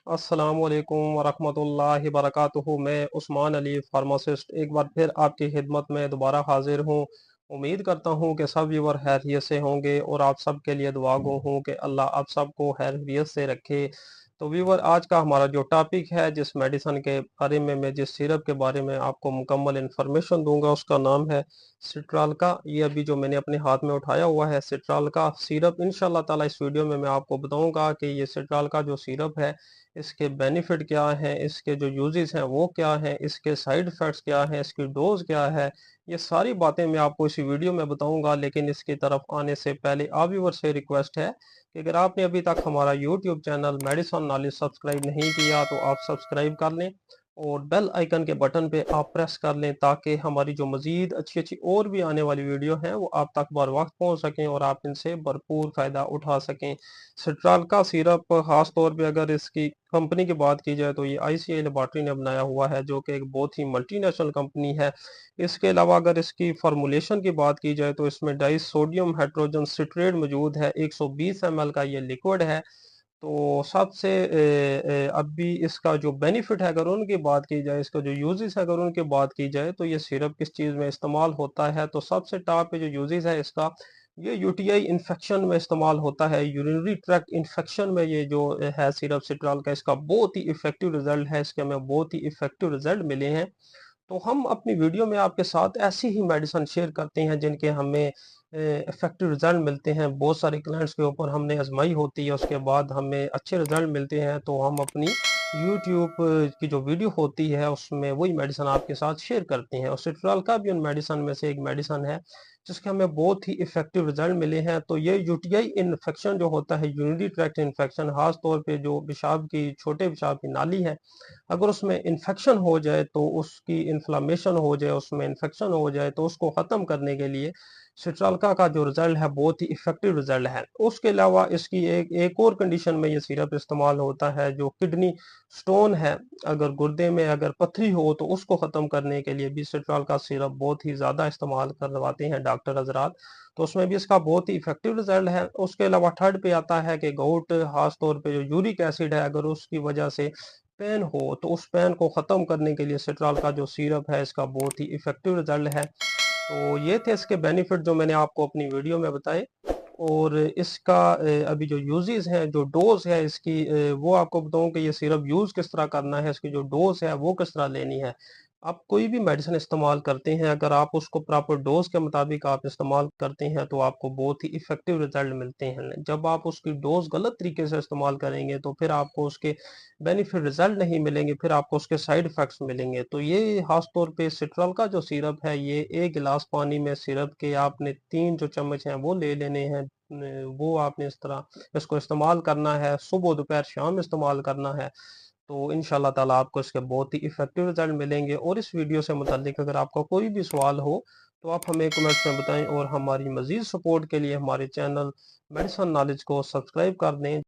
अस्सलामुअलैकुम वरहमतुल्लाहि वबरकातुहू। मैं उस्मान अली फार्मासिस्ट एक बार फिर आपकी खिदमत में दोबारा हाजिर हूँ। उम्मीद करता हूँ कि सब व्यूअर खैरियत से होंगे और आप सब के लिए दुआ गो हूँ कि अल्लाह आप सबको खैरियत से रखे। तो व्यूअर, आज का हमारा जो टॉपिक है, जिस मेडिसिन के बारे में मैं जिस सिरप के बारे में आपको मुकम्मल इन्फॉर्मेशन दूंगा, उसका नाम है सिट्राल का। ये अभी जो मैंने अपने हाथ में उठाया हुआ है सिट्राल का सिरप। इंशाल्लाह ताला इस वीडियो में मैं आपको बताऊंगा कि ये सिट्राल का जो सिरप है, इसके बेनिफिट क्या हैं, इसके जो यूजेस हैं वो क्या हैं, इसके साइड इफ़ेक्ट्स क्या हैं, इसकी डोज़ क्या है। ये सारी बातें मैं आपको इसी वीडियो में बताऊंगा। लेकिन इसकी तरफ आने से पहले आप व्यूअर से रिक्वेस्ट है कि अगर आपने अभी तक हमारा YouTube channel medicine knowledge subscribe नहीं किया तो आप सब्सक्राइब कर लें और बेल आइकन के बटन पे आप प्रेस कर लें, ताकि हमारी जो मज़ीद अच्छी अच्छी और भी आने वाली वीडियो हैं वो आप तक बर वक्त पहुँच सकें और आप इनसे भरपूर फ़ायदा उठा सकें। सिट्राल का सिरप ख़ास तौर पे अगर इसकी कंपनी की बात की जाए तो ये आईसीआई लेबॉरेटरी ने बनाया हुआ है, जो कि एक बहुत ही मल्टीनेशनल कंपनी है। इसके अलावा अगर इसकी फार्मूलेशन की बात की जाए तो इसमें डाई सोडियम हाइड्रोजन सिट्रेट मौजूद है। 120 ml का ये लिक्विड है। तो सबसे अभी इसका जो बेनिफिट है अगर उनकी बात की जाए, इसका जो यूजेस है अगर उनकी बात की जाए, तो ये सिरप किस चीज़ में इस्तेमाल होता है, तो सबसे टॉप पे जो यूजेस है इसका, ये यूटीआई इन्फेक्शन में इस्तेमाल होता है। यूरिनरी ट्रैक्ट इन्फेक्शन में ये जो है सिरप सिट्राल का, इसका बहुत ही इफेक्टिव रिजल्ट है। इसके हमें बहुत ही इफेक्टिव रिजल्ट मिले हैं। तो हम अपनी वीडियो में आपके साथ ऐसी ही मेडिसिन शेयर करते हैं जिनके हमें इफेक्टिव रिजल्ट मिलते हैं। बहुत सारे क्लाइंट्स के ऊपर हमने आजमाई होती है, उसके बाद हमें अच्छे रिजल्ट मिलते हैं, तो हम अपनी यूट्यूब की जो वीडियो होती है उसमें वही मेडिसिन आपके साथ शेयर करते हैं। और सिट्राल का भी उन मेडिसिन में से एक मेडिसिन है जिसके हमें बहुत ही इफेक्टिव रिजल्ट मिले हैं। तो ये यूटीआई इन्फेक्शन जो होता है, यूरिनरी ट्रैक्ट इन्फेक्शन, खास तौर पे जो पेशाब की छोटे पेशाब की नाली है, अगर उसमें इन्फेक्शन हो जाए, तो उसकी इन्फ्लामेशन हो जाए, उसमें इन्फेक्शन हो जाए, तो उसको ख़त्म करने के लिए सिट्रालका का जो रिजल्ट है बहुत ही इफेक्टिव रिजल्ट है। उसके अलावा इसकी एक एक और कंडीशन में ये सिरप इस्तेमाल होता है, जो किडनी स्टोन है, अगर गुर्दे में अगर पथरी हो तो उसको ख़त्म करने के लिए भी सिट्राल का सिरप बहुत ही ज़्यादा इस्तेमाल करवाते हैं डॉक्टर हजरात। तो उसमें भी इसका बहुत ही इफेक्टिव रिजल्ट है। उसके अलावा थर्ड पे आता है कि गोट, खास तौर पे जो यूरिक एसिड है, अगर उसकी वजह से पेन हो तो उस पेन को ख़त्म करने के लिए सिट्राल का जो सिरप है इसका बहुत ही इफेक्टिव रिजल्ट है। तो ये थे इसके बेनिफिट जो मैंने आपको अपनी वीडियो में बताए। और इसका अभी जो यूजेस हैं, जो डोज है इसकी, वो आपको बताऊं कि ये सिरप यूज़ किस तरह करना है, इसकी जो डोज है वो किस तरह लेनी है। आप कोई भी मेडिसिन इस्तेमाल करते हैं, अगर आप उसको प्रॉपर डोज के मुताबिक आप इस्तेमाल करते हैं तो आपको बहुत ही इफेक्टिव रिजल्ट मिलते हैं। जब आप उसकी डोज गलत तरीके से इस्तेमाल करेंगे तो फिर आपको उसके बेनिफिट रिजल्ट नहीं मिलेंगे, फिर आपको उसके साइड इफेक्ट्स मिलेंगे। तो ये खास तौर पे सिट्रल का जो सिरप है, ये एक गिलास पानी में सिरप के आपने 3 जो चम्मच हैं वो ले लेने हैं। वो आपने इस तरह इसको इस्तेमाल करना है, सुबह दोपहर शाम इस्तेमाल करना है। तो इंशाल्लाह ताला आपको इसके बहुत ही इफेक्टिव रिजल्ट मिलेंगे। और इस वीडियो से मुतालिक अगर आपका कोई भी सवाल हो तो आप हमें कमेंट्स में बताएं, और हमारी मजीद सपोर्ट के लिए हमारे चैनल मेडिसिन नॉलेज को सब्सक्राइब कर दें।